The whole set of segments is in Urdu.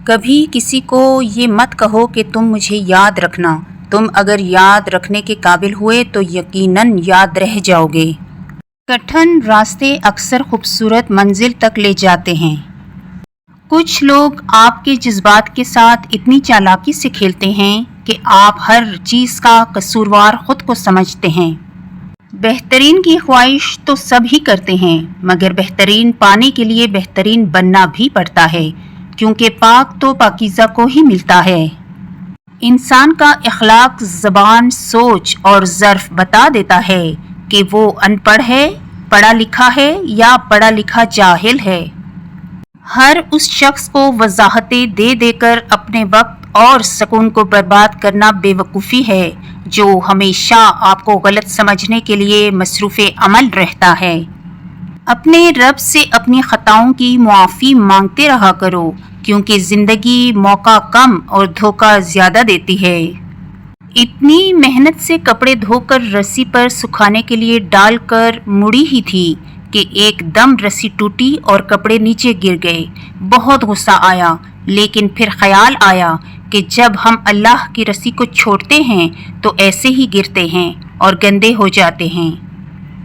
کبھی کسی کو یہ مت کہو کہ تم مجھے یاد رکھنا، تم اگر یاد رکھنے کے قابل ہوئے تو یقیناً یاد رہ جاؤ گے۔ کٹھن راستے اکثر خوبصورت منزل تک لے جاتے ہیں۔ کچھ لوگ آپ کے جذبات کے ساتھ اتنی چالاکی سے کھیلتے ہیں کہ آپ ہر چیز کا قصوروار خود کو سمجھتے ہیں۔ بہترین کی خواہش تو سب ہی کرتے ہیں، مگر بہترین پانے کے لیے بہترین بننا بھی پڑتا ہے، کیونکہ پاک تو پاکیزہ کو ہی ملتا ہے۔ انسان کا اخلاق، زبان، سوچ اور ظرف بتا دیتا ہے کہ وہ ان پڑھ ہے، پڑھا لکھا ہے یا پڑھا لکھا جاہل ہے۔ ہر اس شخص کو وضاحتیں دے دے کر اپنے وقت اور سکون کو برباد کرنا بے وقوفی ہے، جو ہمیشہ آپ کو غلط سمجھنے کے لیے مصروف عمل رہتا ہے۔ اپنے رب سے اپنی خطاؤں کی معافی مانگتے رہا کرو، کیونکہ زندگی موقع کم اور دھوکہ زیادہ دیتی ہے۔ اتنی محنت سے کپڑے دھو کر رسی پر سکھانے کے لیے ڈال کر مڑی ہی تھی کہ ایک دم رسی ٹوٹی اور کپڑے نیچے گر گئے۔ بہت غصہ آیا، لیکن پھر خیال آیا کہ جب ہم اللہ کی رسی کو چھوڑتے ہیں تو ایسے ہی گرتے ہیں اور گندے ہو جاتے ہیں۔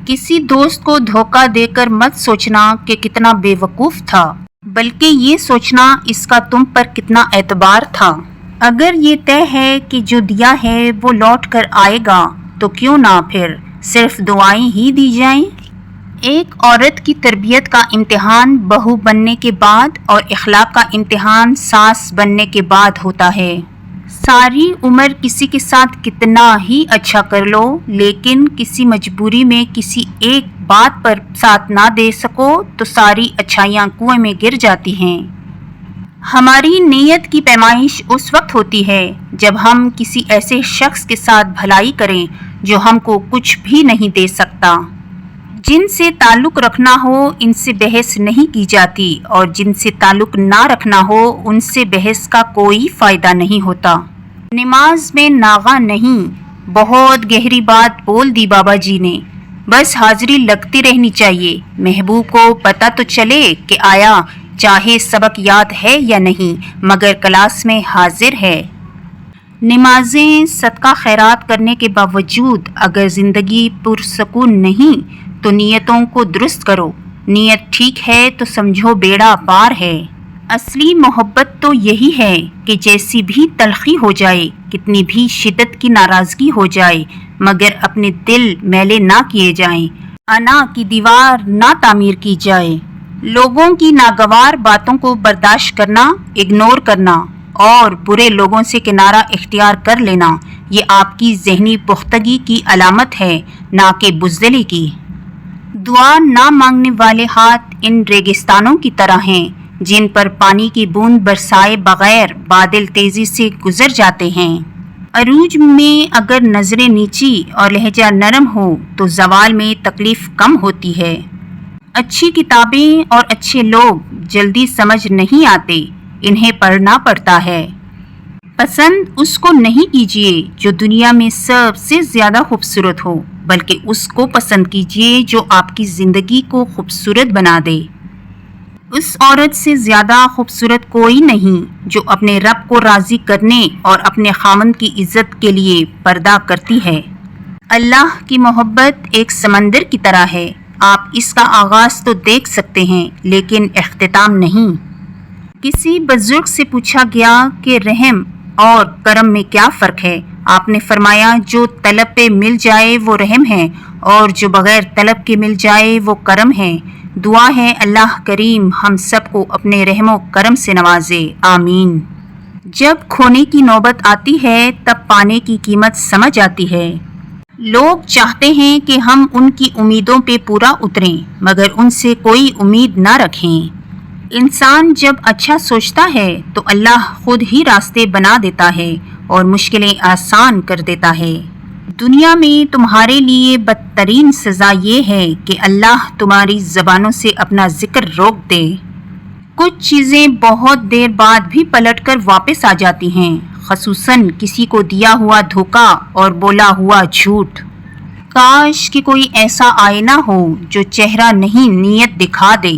کسی دوست کو دھوکہ دے کر مت سوچنا کہ کتنا بے وقوف تھا، بلکہ یہ سوچنا اس کا تم پر کتنا اعتبار تھا۔ اگر یہ طے ہے کہ جو دیا ہے وہ لوٹ کر آئے گا تو کیوں نہ پھر صرف دعائیں ہی دی جائیں۔ ایک عورت کی تربیت کا امتحان بہو بننے کے بعد اور اخلاق کا امتحان ساس بننے کے بعد ہوتا ہے۔ ساری عمر کسی کے ساتھ کتنا ہی اچھا کر لو، لیکن کسی مجبوری میں کسی ایک بات پر ساتھ نہ دے سکو تو ساری اچھائیاں کنویں میں گر جاتی ہیں۔ ہماری نیت کی پیمائش اس وقت ہوتی ہے جب ہم کسی ایسے شخص کے ساتھ بھلائی کریں جو ہم کو کچھ بھی نہیں دے سکتا۔ جن سے تعلق رکھنا ہو ان سے بحث نہیں کی جاتی، اور جن سے تعلق نہ رکھنا ہو ان سے بحث کا کوئی فائدہ نہیں ہوتا۔ نماز میں ناغہ نہیں، بہت گہری بات بول دی بابا جی نے، بس حاضری لگتی رہنی چاہیے، محبوب کو پتہ تو چلے کہ آیا چاہے سبق یاد ہے یا نہیں مگر کلاس میں حاضر ہے۔ نمازیں، صدقہ خیرات کرنے کے باوجود اگر زندگی پرسکون نہیں تو نیتوں کو درست کرو، نیت ٹھیک ہے تو سمجھو بیڑا پار ہے۔ اصلی محبت تو یہی ہے کہ جیسی بھی تلخی ہو جائے، کتنی بھی شدت کی ناراضگی ہو جائے، مگر اپنے دل میلے نہ کیے جائیں، انا کی دیوار نہ تعمیر کی جائے۔ لوگوں کی ناگوار باتوں کو برداشت کرنا، اگنور کرنا اور برے لوگوں سے کنارہ اختیار کر لینا، یہ آپ کی ذہنی پختگی کی علامت ہے، نہ کہ بزدلی کی۔ دعا نہ مانگنے والے ہاتھ ان ریگستانوں کی طرح ہیں جن پر پانی کی بوند برسائے بغیر بادل تیزی سے گزر جاتے ہیں۔ عروج میں اگر نظریں نیچی اور لہجہ نرم ہو تو زوال میں تکلیف کم ہوتی ہے۔ اچھی کتابیں اور اچھے لوگ جلدی سمجھ نہیں آتے، انہیں پڑھنا پڑتا ہے۔ پسند اس کو نہیں کیجیے جو دنیا میں سب سے زیادہ خوبصورت ہو، بلکہ اس کو پسند کیجیے جو آپ کی زندگی کو خوبصورت بنا دے۔ اس عورت سے زیادہ خوبصورت کوئی نہیں جو اپنے رب کو راضی کرنے اور اپنے خاوند کی عزت کے لیے پردہ کرتی ہے۔ اللہ کی محبت ایک سمندر کی طرح ہے، آپ اس کا آغاز تو دیکھ سکتے ہیں لیکن اختتام نہیں۔ کسی بزرگ سے پوچھا گیا کہ رحم اور کرم میں کیا فرق ہے؟ آپ نے فرمایا جو طلب پہ مل جائے وہ رحم ہے، اور جو بغیر طلب کے مل جائے وہ کرم ہے۔ دعا ہے اللہ کریم ہم سب کو اپنے رحم و کرم سے نوازے، آمین۔ جب کھونے کی نوبت آتی ہے تب پانے کی قیمت سمجھ آتی ہے۔ لوگ چاہتے ہیں کہ ہم ان کی امیدوں پہ پورا اتریں، مگر ان سے کوئی امید نہ رکھیں۔ انسان جب اچھا سوچتا ہے تو اللہ خود ہی راستے بنا دیتا ہے اور مشکلیں آسان کر دیتا ہے۔ دنیا میں تمہارے لیے بدترین سزا یہ ہے کہ اللہ تمہاری زبانوں سے اپنا ذکر روک دے۔ کچھ چیزیں بہت دیر بعد بھی پلٹ کر واپس آ جاتی ہیں، خصوصاً کسی کو دیا ہوا دھوکہ اور بولا ہوا جھوٹ۔ کاش کہ کوئی ایسا آئینہ ہو جو چہرہ نہیں نیت دکھا دے۔